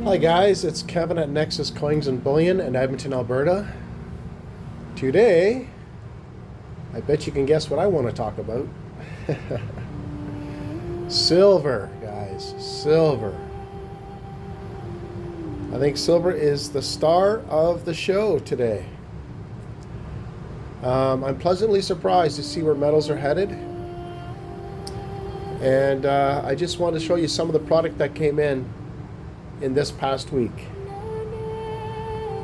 Hi guys, it's Kevin at NEXUS Coins and Bullion in Edmonton, Alberta. Today, I bet you can guess what I want to talk about. Silver, guys, silver. I think silver is the star of the show today. I'm pleasantly surprised to see where metals are headed. And I just wanted to show you some of the product that came in this past week.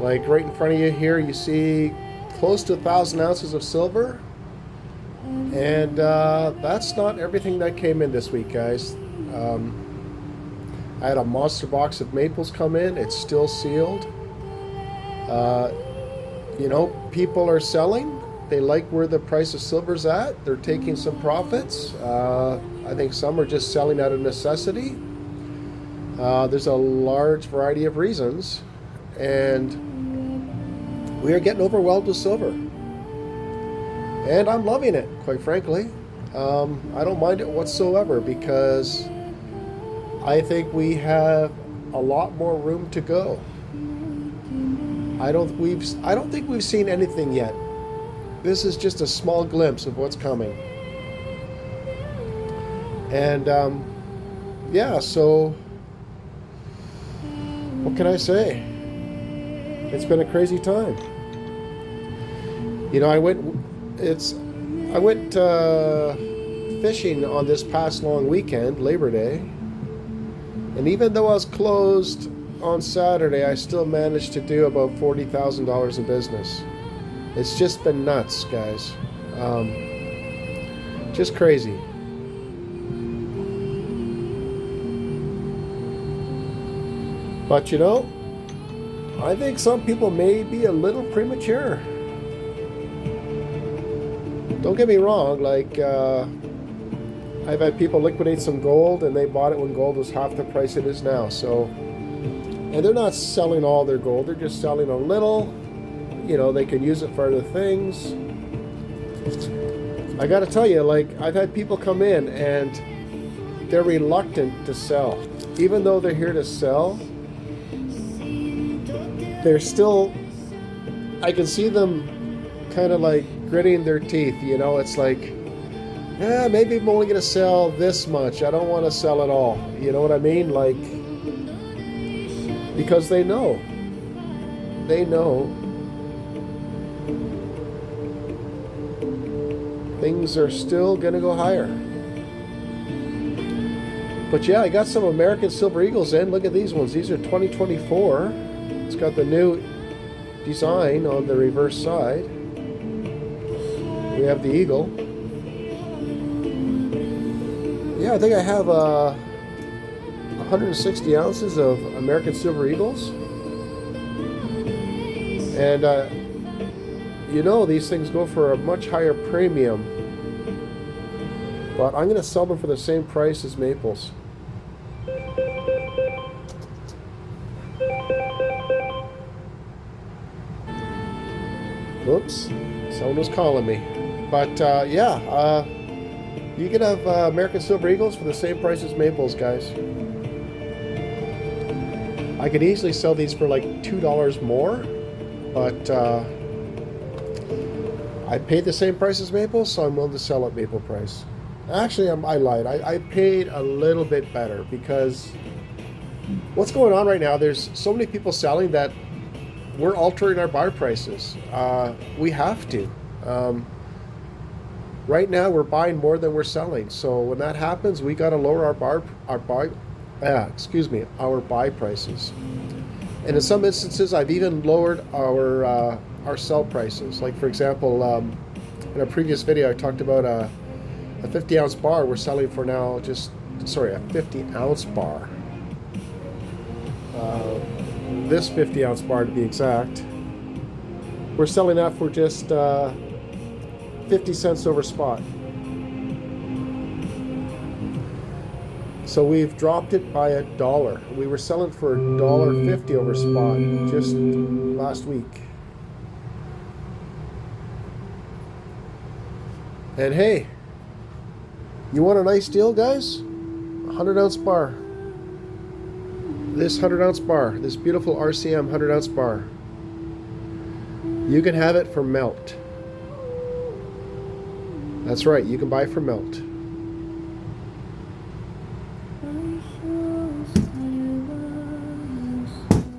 Like right in front of you here, you see close to 1,000 ounces of silver. And that's not everything that came in this week, guys. I had a monster box of maples come in. It's still sealed. You know, people are selling. They like where the price of silver's at. They're taking some profits. I think some are just selling out of necessity. There's a large variety of reasons, and we are getting overwhelmed with silver. And I'm loving it, quite frankly. I don't mind it whatsoever because I think we have a lot more room to go. I don't think we've seen anything yet. This is just a small glimpse of what's coming. And yeah, so what can I say? It's been a crazy time. You know, I went fishing on this past long weekend, Labor Day, and even though I was closed on Saturday, I still managed to do about $40,000 in business. It's just been nuts, guys. Just crazy. But you know, I think some people may be a little premature. Don't get me wrong, like I've had people liquidate some gold and they bought it when gold was half the price it is now. So, and they're not selling all their gold, they're just selling a little. You know, they can use it for other things. I gotta tell you, like, I've had people come in and they're reluctant to sell. Even though they're here to sell, they're still, I can see them kind of like gritting their teeth, you know. It's like, yeah, maybe I'm only gonna sell this much. I don't want to sell it all. You know what I mean? Like, because they know things are still gonna go higher. But yeah, I got some American Silver Eagles in. Look at these ones. These are 2024. It's got the new design on the reverse side. We have the eagle. Yeah, I think I have 160 ounces of American Silver Eagles. And you know, these things go for a much higher premium. But I'm going to sell them for the same price as maples. Oops, someone was calling me. But yeah, you can have American Silver Eagles for the same price as maples, guys. I could easily sell these for like $2 more, but I paid the same price as maples, so I'm willing to sell at maple price. Actually, I lied. I paid a little bit better because what's going on right now, there's so many people selling that we're altering our buy prices. We have to. Right now, we're buying more than we're selling. So when that happens, we got to lower our buy prices. And in some instances, I've even lowered our sell prices. Like for example, in a previous video, I talked about a 50-ounce bar. We're selling for now a 50-ounce bar. This 50-ounce bar to be exact, we're selling that for just 50 cents over spot. So we've dropped it by $1. We were selling for $1.50 over spot just last week. And hey, you want a nice deal, guys? 100-ounce bar. this 100-ounce bar, this beautiful RCM 100-ounce bar. You can have it for melt. That's right, you can buy for melt.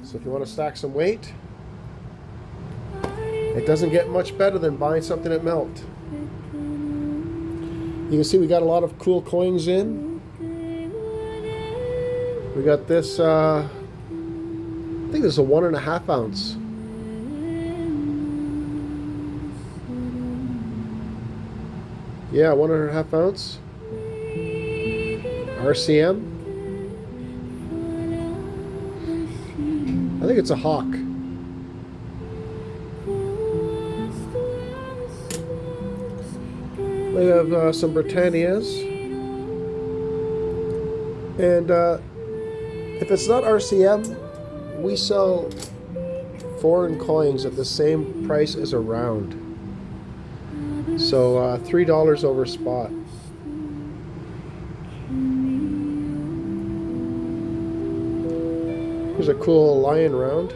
So if you want to stack some weight, it doesn't get much better than buying something at melt. You can see we got a lot of cool coins in. We got this, I think this is a 1.5 ounce. Yeah, 1.5 ounce. RCM. I think it's a hawk. We have some Britannias. And if it's not RCM, we sell foreign coins at the same price as a round. So $3 over spot. Here's a cool lion round.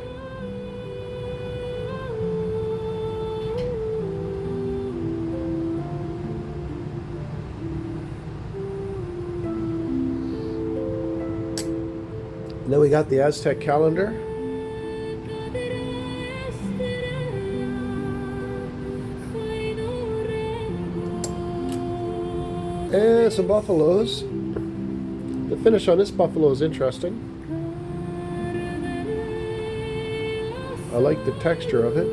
And then we got the Aztec calendar. And some buffaloes. The finish on this buffalo is interesting. I like the texture of it.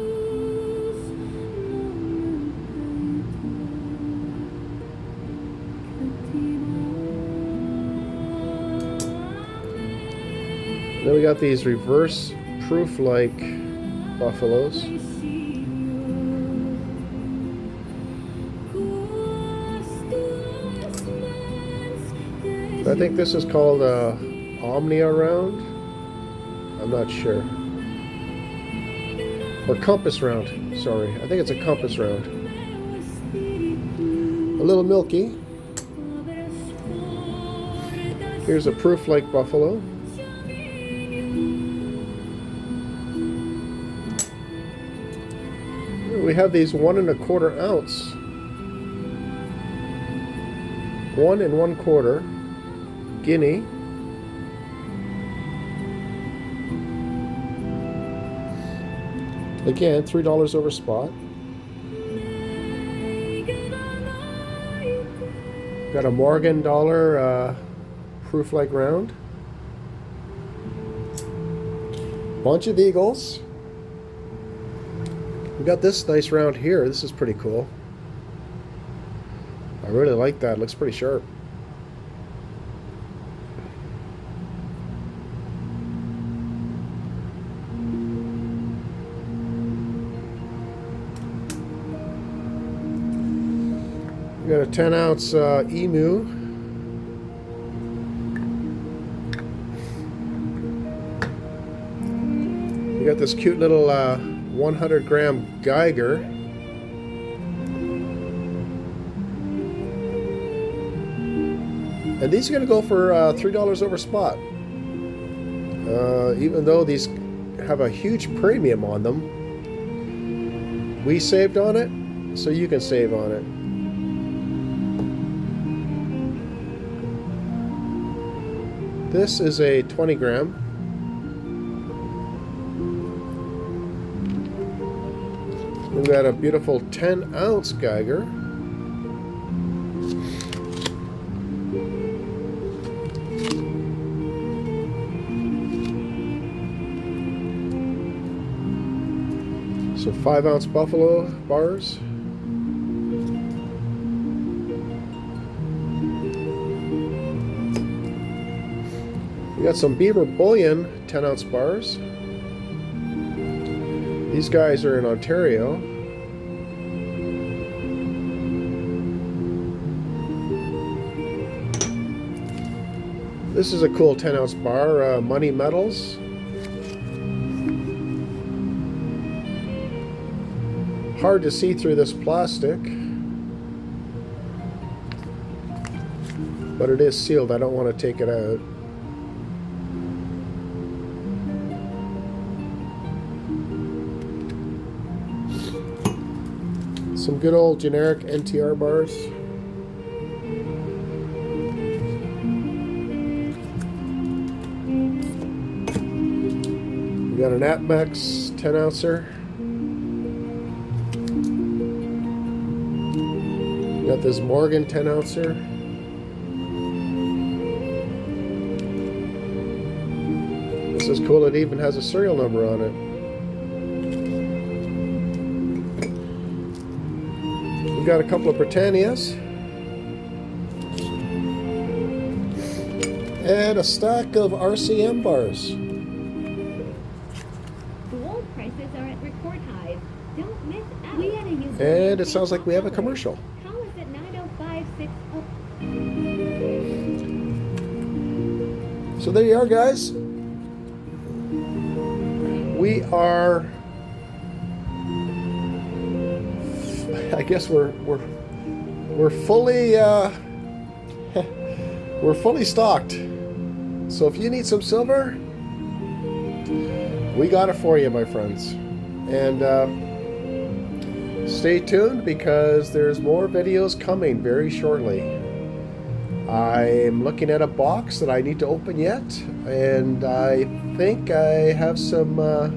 Then we got these reverse proof-like buffaloes. I think this is called a Omnia round. I'm not sure. Or compass round. Sorry, I think it's a compass round. A little milky. Here's a proof-like buffalo. We have these 1 1/4 ounce. 1 1/4 guinea. Again, $3 over spot. Got a Morgan dollar proof-like round. Bunch of eagles. We got this nice round here. This is pretty cool. I really like that. It looks pretty sharp. We got a 10-ounce emu. We got this cute little 100-gram Geiger. And these are going to go for $3 over spot. Even though these have a huge premium on them, we saved on it, so you can save on it. This is a 20-gram. We've got a beautiful 10-ounce Geiger. So 5-ounce buffalo bars. We got some beaver bullion 10-ounce bars. These guys are in Ontario. This is a cool 10-ounce bar, Money Metals. Hard to see through this plastic, but it is sealed. I don't want to take it out. Some good old generic NTR bars. We got an APMEX 10 ouncer. We got this Morgan 10 ouncer. This is cool, it even has a serial number on it. We've got a couple of Britannias. And a stack of RCM bars. Gold prices are at record highs. Don't miss out. We had a use. And it sounds like we have a commercial. Call us at 905-60. So there you are, guys. We are, I guess we're fully we're fully stocked. So if you need some silver, we got it for you, my friends. And stay tuned because there's more videos coming very shortly. I'm looking at a box that I need to open yet, and I think I have some a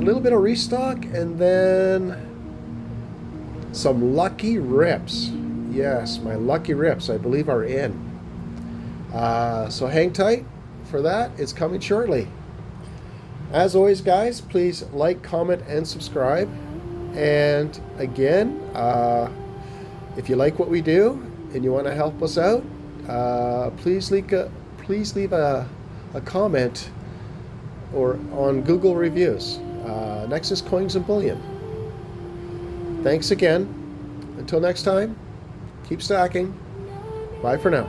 little bit of restock, and then some lucky rips. Yes, my lucky rips, I believe, are in. So hang tight for that. It's coming shortly. As always, guys, please like, comment, and subscribe. And again, if you like what we do and you want to help us out, please leave a comment or on Google reviews. Nexus Coins and Bullion. Thanks again. Until next time, keep stacking. Bye for now.